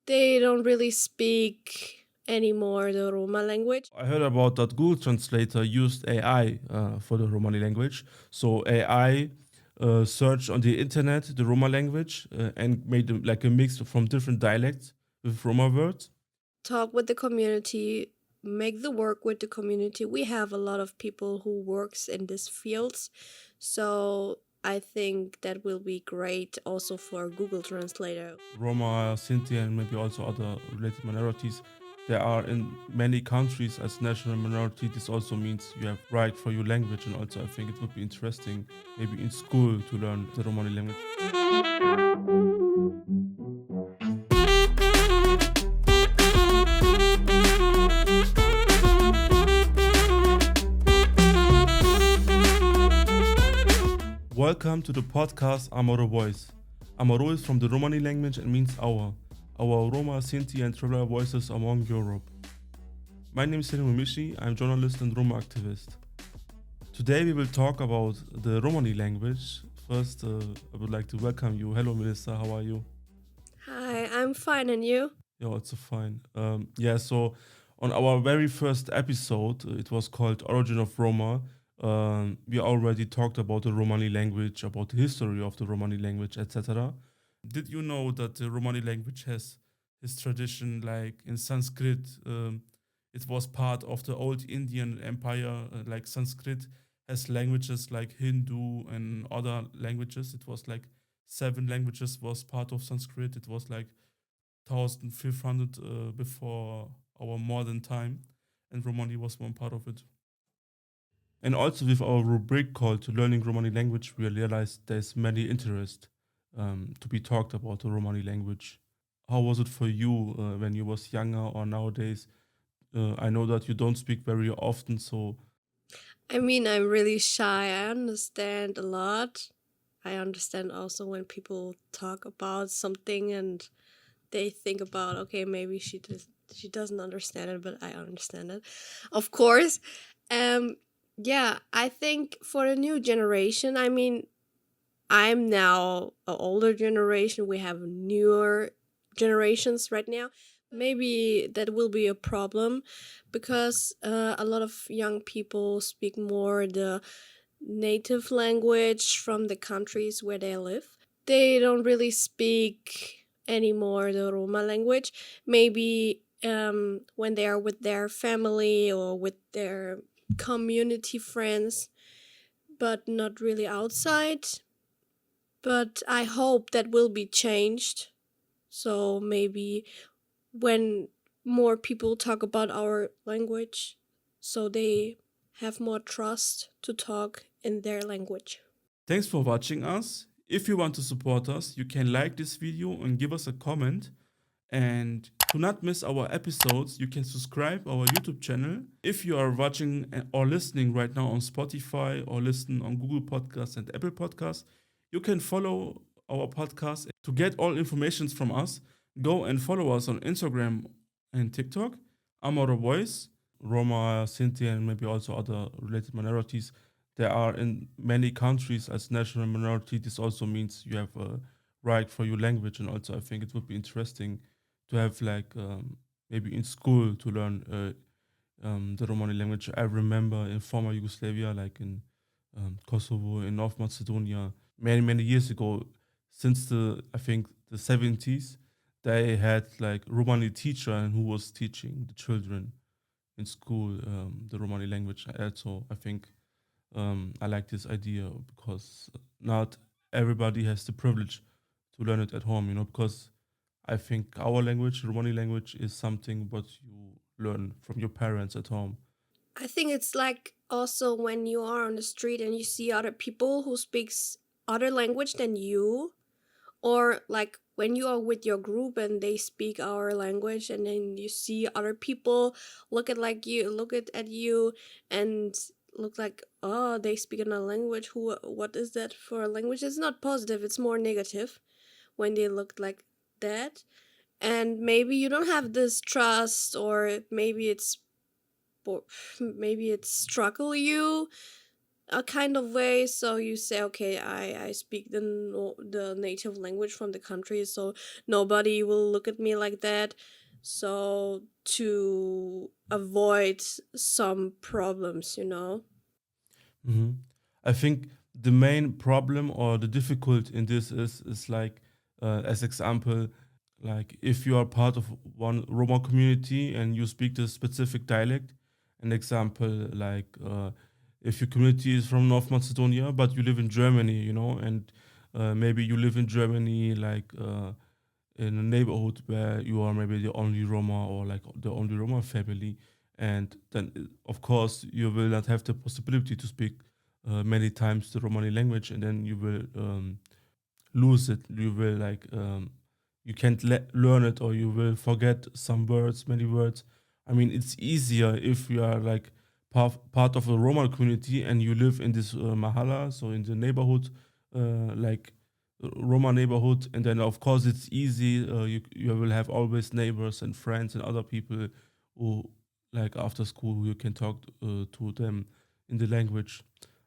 They don't really speak anymore the Roma language. I heard about that Google Translator used AI for the Romani language. So AI searched on the internet the Roma language and made like a mix from different dialects with Roma words. Talk with the community, make the work with the community. We have a lot of people who works in these fields. So I think that will be great also for Google Translator. Roma, Sinti, and maybe also other related minorities. There are in many countries as national minority. This also means you have right for your language, and also I think it would be interesting maybe in school to learn the Romani language. Welcome to the podcast Amaro Voice. Amaro is from the Romani language and means our. Our Roma, Sinti, and traveler voices among Europe. My name is Selim Mishi. I'm journalist and Roma activist. Today we will talk about the Romani language. First, I would like to welcome you. Hello, Melissa. How are you? Hi, I'm fine, and you? Yeah, also fine. So on our very first episode, it was called Origin of Roma. We already talked about the Romani language, about the history of the Romani language, etc. Did you know that the Romani language has its tradition like in Sanskrit? It was part of the old Indian empire, like Sanskrit has languages like Hindu and other languages. It was like seven languages was part of Sanskrit. It was like 1500 before our modern time, and Romani was one part of it. And also with our rubric called Learning Romani Language, we realized there's many interest to be talked about the Romani language. How was it for you when you was younger or nowadays? I know that you don't speak very often, so I mean, I'm really shy. I understand a lot. I understand also when people talk about something and they think about, okay, maybe she doesn't understand it, but I understand it, of course. Um, yeah, I think for the new generation, I mean, I'm now an older generation. We have newer generations right now. Maybe that will be a problem because a lot of young people speak more the native language from the countries where they live. They don't really speak anymore the Roma language. Maybe when they are with their family or with their community friends, but not really outside. But I hope that will be changed. So maybe when more people talk about our language, so they have more trust to talk in their language. thanks for watching us. If you want to support us, you can like this video and give us a comment. And to not miss our episodes, you can subscribe our YouTube channel. If you are watching or listening right now on Spotify or listen on Google Podcasts and Apple Podcasts, you can follow our podcast. To get all informations from us, go and follow us on Instagram and TikTok, Amaro Voice, Roma, Sinti, and maybe also other related minorities. There are in many countries as national minority. This also means you have a right for your language, and also I think it would be interesting to have like maybe in school to learn the Romani language. I remember in former Yugoslavia, like in Kosovo, in North Macedonia, many years ago, since the I think the 70s, they had like Romani teacher and who was teaching the children in school the Romani language. Also, I think I like this idea because not everybody has the privilege to learn it at home. Because I think our language, Romani language, is something what you learn from your parents at home. I think it's like also when you are on the street and you see other people who speaks other language than you, or like when you are with your group and they speak our language and then you see other people look at you and look like, oh, they speak another language. What is that for a language? It's not positive, it's more negative when they look like that. And maybe you don't have this trust, or maybe it's struggle you a kind of way. So you say, okay, I speak the native language from the country, so nobody will look at me like that. So to avoid some problems, you know. Hmm. I think the main problem or the difficult in this is like, as example, like if you are part of one Roma community and you speak the specific dialect. An example, like, if your community is from North Macedonia but you live in Germany, and maybe you live in Germany, like, in a neighborhood where you are maybe the only Roma or like the only Roma family, and then of course you will not have the possibility to speak many times the Romani language, and then you will lose it. You will like, you can't learn it, or you will forget some words, many words. I mean, it's easier if you are like part of a Roma community and you live in this mahala, so in the neighborhood, like Roma neighborhood, and then of course it's easy. You will have always neighbors and friends and other people who, like, after school you can talk to them in the language.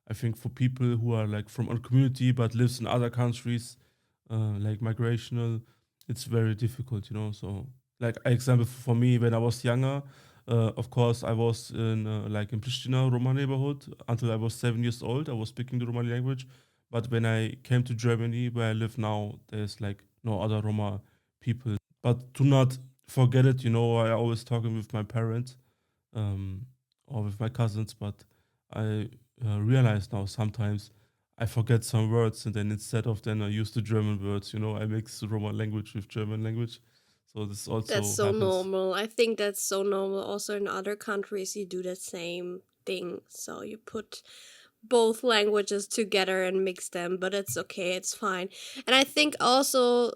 I think for people who are like from a community but lives in other countries, like migrational, it's very difficult, So, like, example for me, when I was younger, of course, I was in like in Pristina, Roma neighborhood until I was 7 years old. I was speaking the Romani language, but when I came to Germany, where I live now, there's like no other Roma people. But do not forget it, I always talking with my parents, um, or with my cousins, but I realize now sometimes I forget some words, and then instead of then I use the German words, I mix the Roman language with German language. So this That's also so happens. normal. I think that's so normal. Also in other countries, you do the same thing. So you put both languages together and mix them, but it's okay. It's fine. And I think also,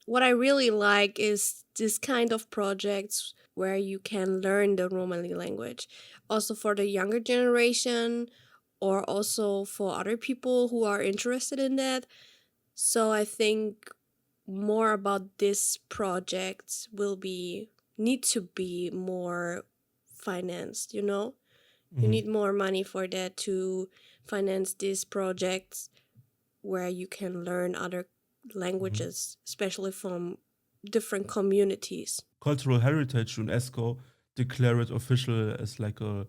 what I really like is this kind of projects where you can learn the Romani language, also for the younger generation, or also for other people who are interested in that. So I think more about this project will be need to be more financed, you know? You Mhm. need more money for that to finance these projects where you can learn other Mhm. languages, especially from different communities. Cultural heritage UNESCO declare it official as like a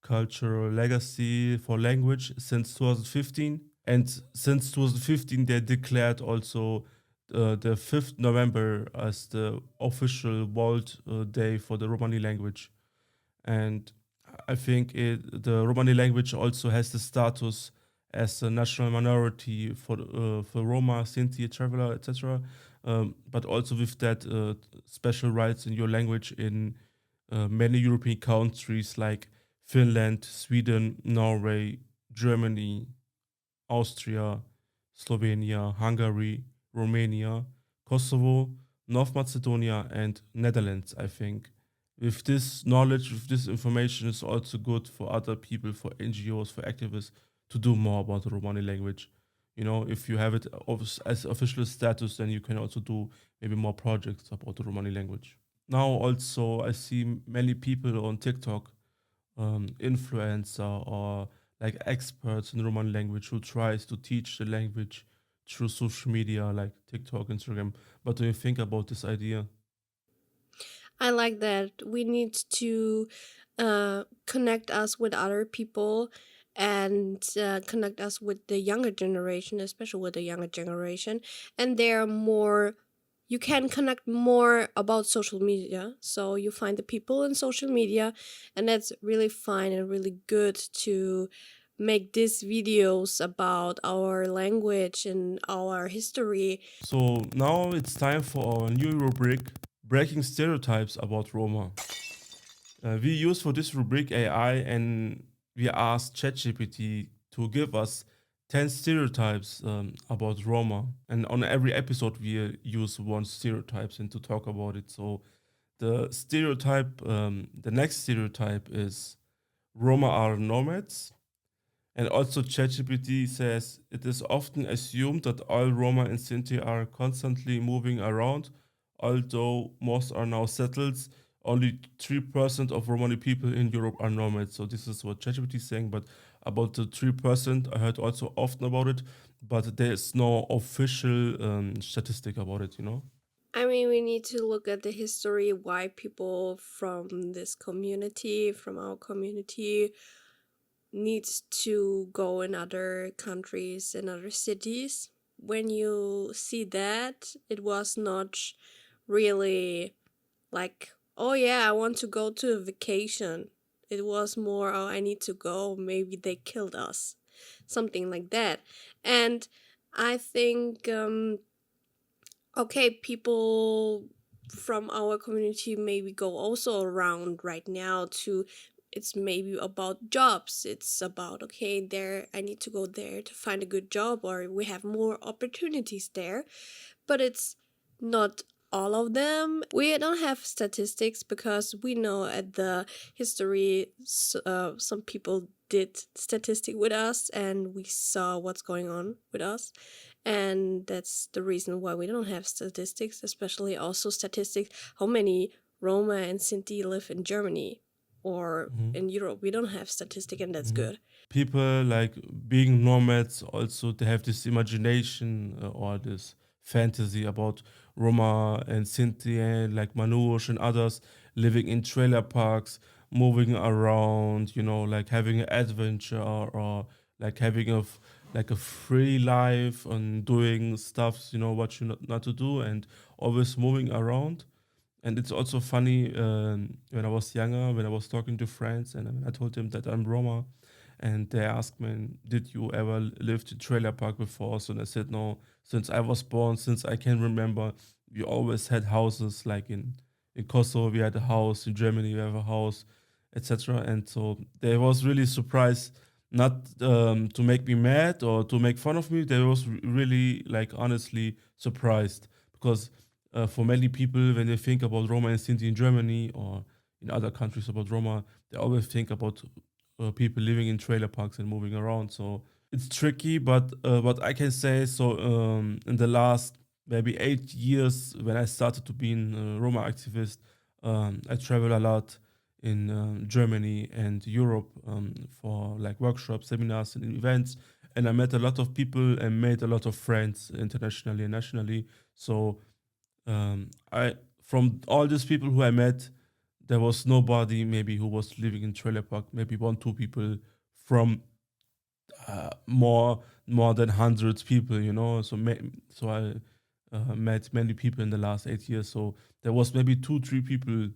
cultural legacy for language since 2015. And since 2015, they declared also the 5th November as the official World Day for the Romani language. And I think the Romani language also has the status as a national minority for Roma, Sinti, traveler, etc. But also with that, special rights in your language in many European countries like Finland, Sweden, Norway, Germany, Austria, Slovenia, Hungary, Romania, Kosovo, North Macedonia, and Netherlands, I think. With this knowledge, with this information, is also good for other people, for NGOs, for activists to do more about the Romani language. If you have it as official status, then you can also do maybe more projects about the Romani language. Now, also, I see many people on TikTok, influencer or like experts in Roman language who tries to teach the language through social media like TikTok, Instagram. What do you think about this idea? I like that. We need to connect us with other people and connect us with the younger generation, especially with the younger generation. And they're more, you can connect more about social media. So you find the people in social media, and that's really fine and really good to make these videos about our language and our history. So now it's time for our new rubric, Breaking Stereotypes about Roma. We use for this rubric AI, and we asked ChatGPT to give us 10 stereotypes about Roma. And on every episode, we use one stereotypes and to talk about it. So the next stereotype is Roma are nomads. And also, ChatGPT says it is often assumed that all Roma and Sinti are constantly moving around, although most are now settled only 3% of Romani people in Europe are nomads. So this is what ChatGPT is saying. But about the 3%, I heard also often about it, but there's no official statistic about it, you know? I mean, we need to look at the history why people from this community, from our community, needs to go in other countries and other cities. When you see that, it was not really like, oh yeah, I want to go to a vacation. It was more, oh, I need to go. Maybe they killed us. Something like that. And I think, okay, people from our community maybe go also around right now to, it's maybe about jobs. It's about, okay, there, I need to go there to find a good job, or we have more opportunities there. But it's not all of them. We don't have statistics because we know at the history, some people did statistic with us and we saw what's going on with us. And that's the reason why we don't have statistics, especially also statistics how many Roma and Sinti live in Germany or Mhm. in Europe. We don't have statistic, and that's Mhm. good. People like being nomads also they have this imagination or this fantasy about Roma and Sinti and like Manouche and others living in trailer parks, moving around, you know, like having an adventure or like having like a free life and doing stuff, you know, what you not to do and always moving around. And it's also funny when I was younger, when I was talking to friends, and I told them that I'm Roma, and they asked me, "Did you ever live in trailer park before?" So I said, "No. Since I was born, since I can remember, we always had houses. Like in Kosovo, we had a house. In Germany, we have a house, etc." And so they was really surprised, not to make me mad or to make fun of me. They was really like honestly surprised because for many people, when they think about Roma and Sinti in Germany or in other countries about Roma, they always think about people living in trailer parks and moving around. So it's tricky, but what I can say, so in the last maybe 8 years, when I started to be a Roma activist, I travel a lot in Germany and Europe for like workshops, seminars, and events. And I met a lot of people and made a lot of friends internationally and nationally. So I from all these people who I met, there was nobody maybe who was living in trailer park. Maybe one, two people from more than hundreds people. You know, so I met many people in the last 8 years. So there was maybe two, three people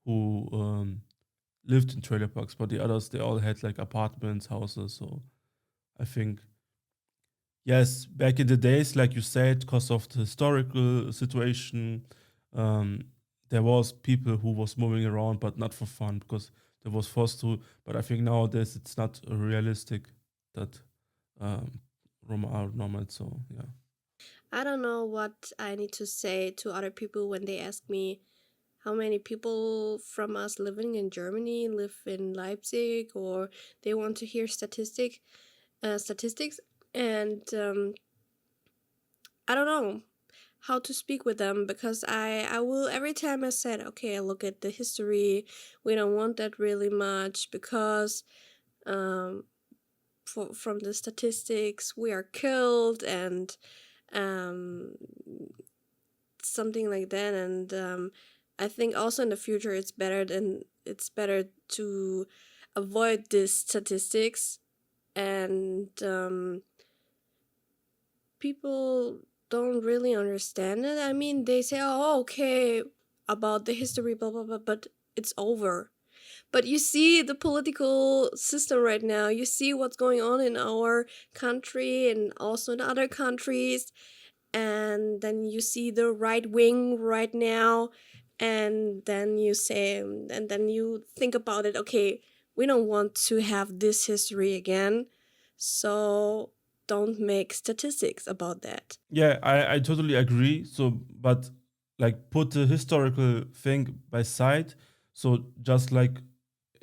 who lived in trailer parks, but the others they all had like apartments, houses. So I think yes, back in the days, like you said, because of the historical situation, um, there was people who was moving around, but not for fun because they was forced to. But I think nowadays it's not realistic that um, Roma are nomads. So yeah. I don't know what I need to say to other people when they ask me how many people from us living in Germany live in Leipzig, or they want to hear statistics, and I don't know how to speak with them because I will every time I said, okay, I look at the history, we don't want that really much because um from the statistics we are killed and um something like that. And I think also in the future it's better to avoid these statistics. And people don't really understand it. I mean, they say, oh, okay, about the history, blah blah blah, but it's over. But you see the political system right now, you see what's going on in our country and also in other countries, and then you see the right wing right now, and then you say, and then you think about it, okay, we don't want to have this history again, so don't make statistics about that. Yeah, I totally agree. So, but like put the historical thing by side. So just like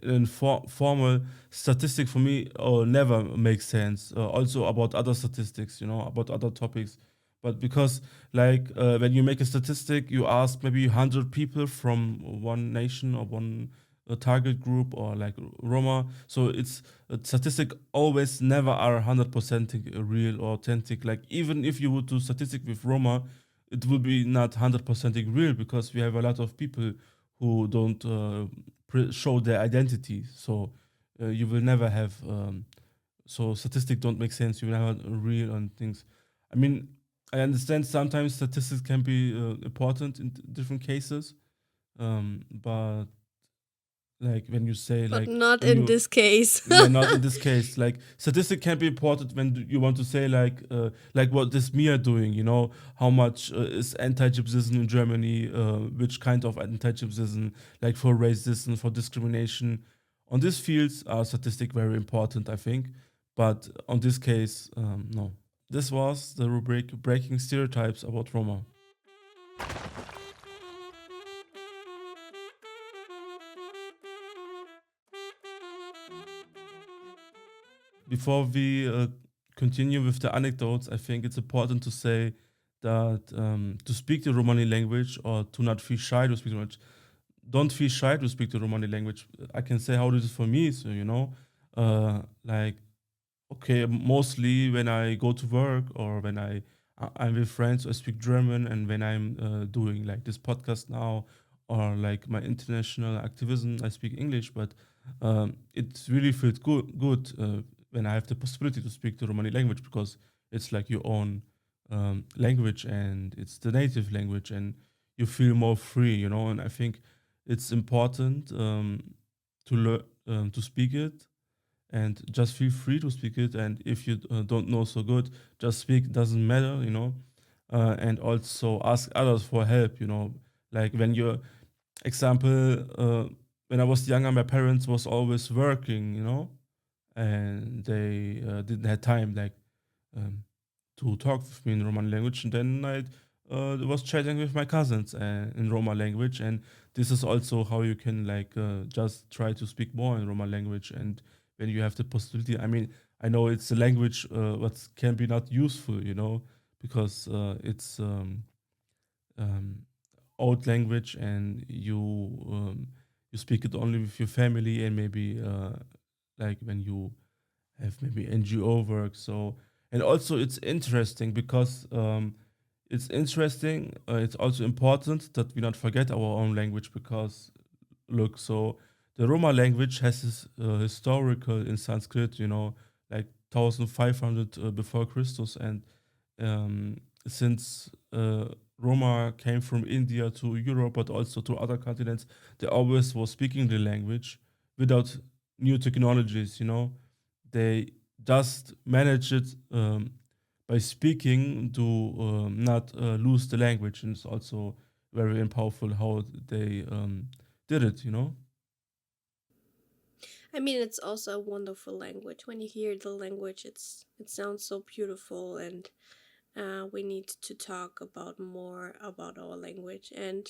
in formal statistic for me never makes sense. Also about other statistics, you know, about other topics. But because when you make a statistic, you ask maybe 100 people from one nation or one target group or like Roma. So it's a statistic always never are 100% real or authentic. Like even if you would do statistic with Roma, it will be not 100% real because we have a lot of people who don't show their identity. So you will never have so statistics don't make sense. You will never have real on things. I mean, I understand sometimes statistics can be important in different cases, but like when you say But like not when in you this case. yeah, not in this case. Like statistic can be important when you want to say like what is Mia doing? You know how much is anti-Gypsyism in Germany? Which kind of anti-Gypsyism? Like for racism, for discrimination. On these fields are statistic very important, I think. But on this case, no. This was the rubric "Breaking Stereotypes About Roma." Before we continue with the anecdotes, I think it's important to say that to speak the Romani language or to not feel shy to speak the language, don't feel shy to speak the Romani language. I can say how it is for me. So, like, okay, mostly when I go to work or when I'm with friends, I speak German, and when I'm doing like this podcast now or like my international activism, I speak English. But it really feels good when I have the possibility to speak the Romani language because it's like your own language and it's the native language, and you feel more free, And I think it's important to learn to speak it and just feel free to speak it. And if you don't know so good, just speak, doesn't matter. And also ask others for help, like when you example when I was younger, my parents was always working, and they didn't have time like um, to talk with me in Roman language, and then I was chatting with my cousins in Roma language, and this is also how you can like just try to speak more in Roma language, and when you have the possibility. I mean, I know it's a language what can be not useful, because it's um, old language, and you speak it only with your family and maybe like when you have maybe NGO work. So, and also it's interesting because it's interesting. It's also important that we not forget our own language because look, so the Roma language has this historical in Sanskrit, like 1500 before Christus, and um, since Roma came from India to Europe, but also to other continents, they always was speaking the language without new technologies. They just manage it by speaking to not lose the language, and it's also very powerful how they did it. I mean, it's also a wonderful language. When you hear the language, it sounds so beautiful, and we need to talk about more about our language. And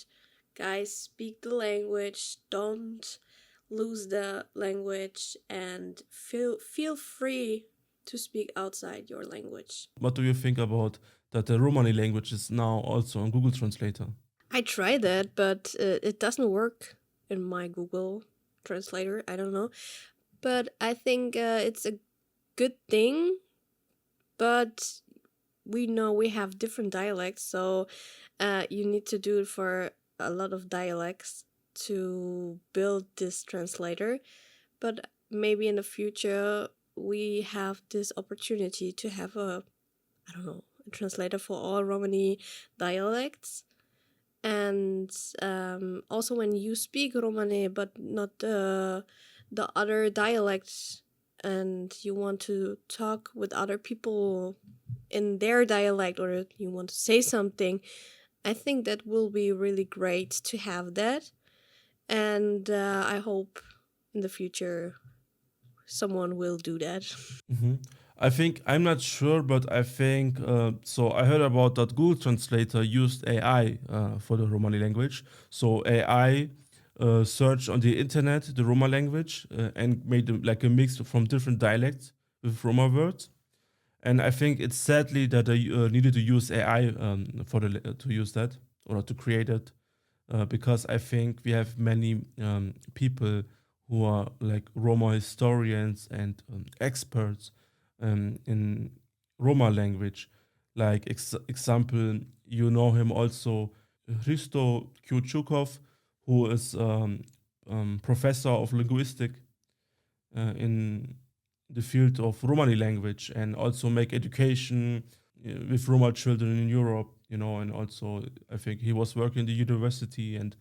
guys, speak the language. Don't lose the language, and feel free to speak outside your language. What do you think about that the Romani language is now also on Google Translator? I tried that, but it doesn't work in my Google Translator. I don't know, but I think it's a good thing. But we know we have different dialects, so you need to do it for a lot of dialects to build this translator. But maybe in the future we have this opportunity to have a, I don't know, a translator for all Romani dialects. And also when you speak Romani but not the other dialects, and you want to talk with other people in their dialect, or you want to say something, I think that will be really great to have that. And I hope in the future someone will do that. hmm I think I'm not sure, but I think so. I heard about that Google Translator used AI for the Romani language. So AI searched on the internet the Roma language and made like a mix from different dialects with Roma words. And I think it's sadly that I needed to use AI to use that or to create it, because I think we have many people who are like Roma historians and experts in Roma language. Like example, you know him also, Hristo Kyuchukov, who is professor of linguistics in the field of Romani language, and also make education with Roma children in Europe, and also I think he was working in the university. And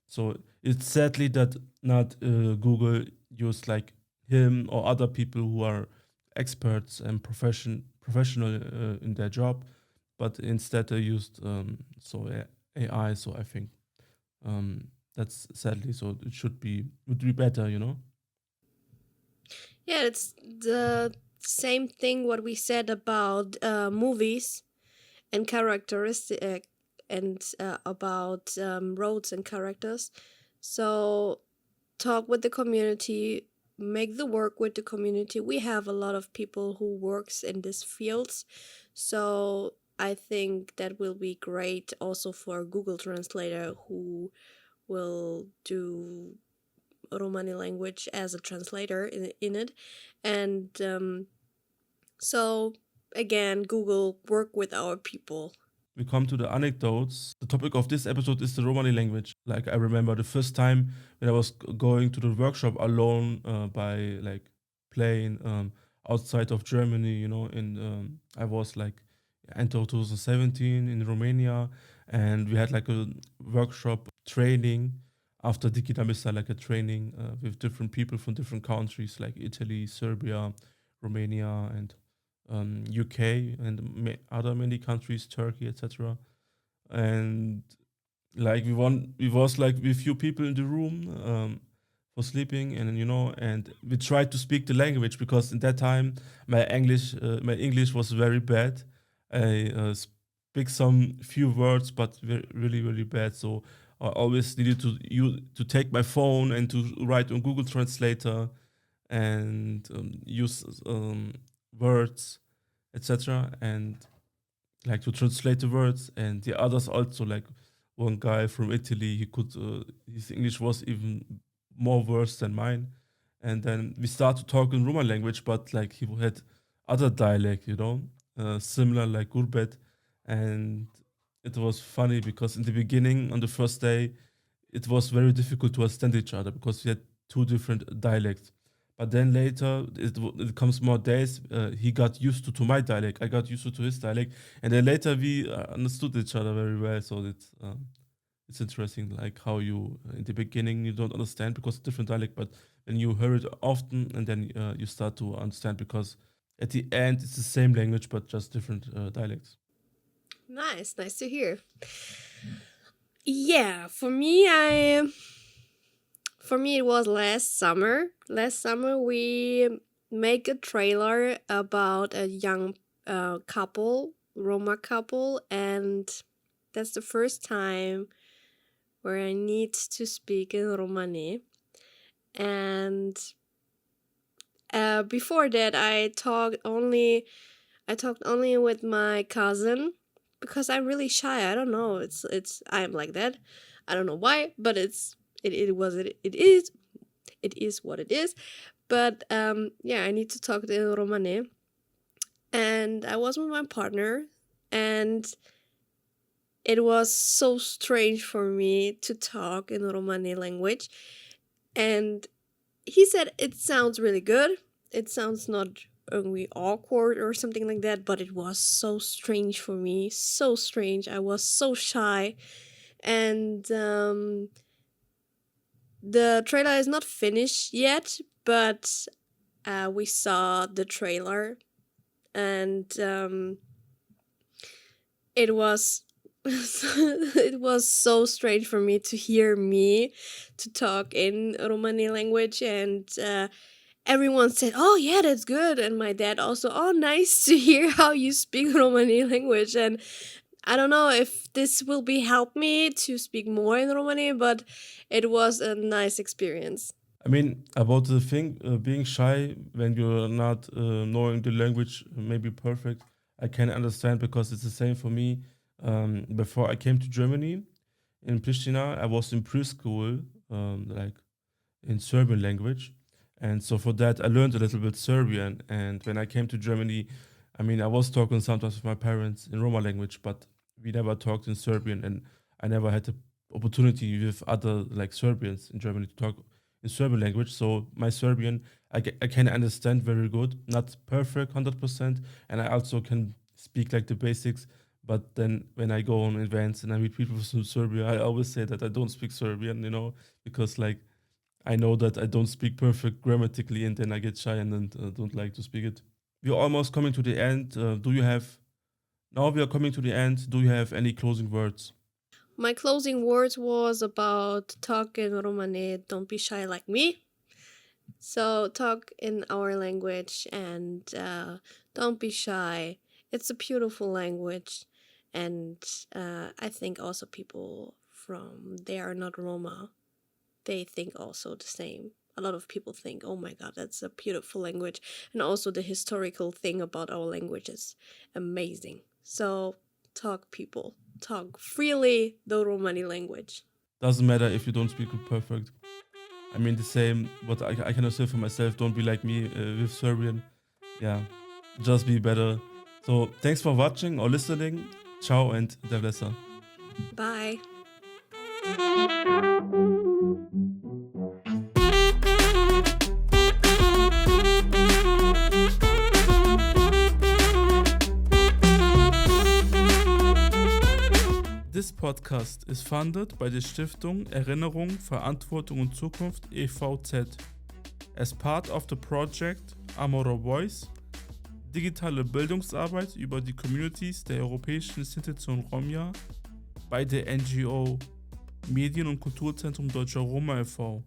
so it's sadly that not Google used like him or other people who are experts and professional in their job, but instead they used AI. So I think that's sadly, so it would be better. Yeah, it's the same thing what we said about movies and characteristic and about roads and characters. So talk with the community, make the work with the community. We have a lot of people who works in these fields, so I think that will be great also for Google Translator, who will do Romani language as a translator in it. And so again, Google, work with our people. We come to the anecdotes. The topic of this episode is the Romani language. Like I remember the first time when I was going to the workshop alone, by like plane outside of Germany. In I was like end of 2017 in Romania, and we had like a workshop training after digitale, like a training with different people from different countries like Italy, Serbia, Romania, and UK, and other many countries, Turkey, etc. And like we was like with few people in the room for sleeping, and and we tried to speak the language, because in that time my English was very bad. I speak some few words, but really really bad. So I always needed to take my phone and to write on Google Translator, and use words, etc., and like to translate the words. And the others also, like one guy from Italy, he could his English was even more worse than mine. And then we start to talk in Roma language, but like he had other dialect, similar like Gurbet. And it was funny because in the beginning, on the first day, it was very difficult to understand each other because we had two different dialects. But then later, it comes more days. He got used to my dialect. I got used to his dialect, and then later we understood each other very well. So it's interesting, like how you in the beginning you don't understand because it's different dialect, but when you hear it often, and then you start to understand, because at the end it's the same language but just different dialects. Nice to hear. Yeah, for me it was last summer. Last summer we make a trailer about a young couple, Roma couple, and that's the first time where I need to speak in Romani. And before that, I talked only with my cousin because I'm really shy. I don't know. I'm like that. I don't know why, but it is what it is. But yeah, I need to talk in Romani, and I was with my partner, and it was so strange for me to talk in Romani language, and he said it sounds really good. It sounds not really awkward or something like that, but it was so strange for me. So strange. I was so shy. And the trailer is not finished yet, but we saw the trailer, and it was it was so strange for me to hear me to talk in Romani language, and everyone said, "Oh yeah, that's good," and my dad also, "Oh, nice to hear how you speak Romani language." And I don't know if this will be help me to speak more in Romani, but it was a nice experience. I mean, about the thing being shy when you're not knowing the language maybe perfect, I can understand because it's the same for me. Before I came to Germany in Pristina, I was in preschool, like in Serbian language, and so for that I learned a little bit Serbian. And when I came to Germany, I mean, I was talking sometimes with my parents in Roma language, but we never talked in Serbian, and I never had the opportunity with other like Serbians in Germany to talk in Serbian language. So my Serbian, I can understand very good, not perfect 100%, and I also can speak like the basics. But then when I go on events and I meet people from Serbia, I always say that I don't speak Serbian, because like I know that I don't speak perfect grammatically, and then I get shy and then don't like to speak it. We're almost coming to the end. Do you have Now we are coming to the end. Do you have any closing words? My closing words was about talk in Romani, don't be shy like me. So talk in our language and don't be shy. It's a beautiful language, and I think also people from they are not Roma, they think also the same. A lot of people think, oh my god, that's a beautiful language. And also the historical thing about our language is amazing. So talk, people. Talk freely the Romani language. Doesn't matter if you don't speak it perfect. I mean, the same, but I cannot say for myself, don't be like me with Serbian. Yeah, just be better. So, thanks for watching or listening. Ciao and devlesa. Bye. This podcast is funded by the Stiftung Erinnerung, Verantwortung und Zukunft EVZ as part of the project Amaro Voice, digitale Bildungsarbeit über die Communities der europäischen Sinti und Roma bei der NGO Medien und Kulturzentrum Deutscher Roma e.V.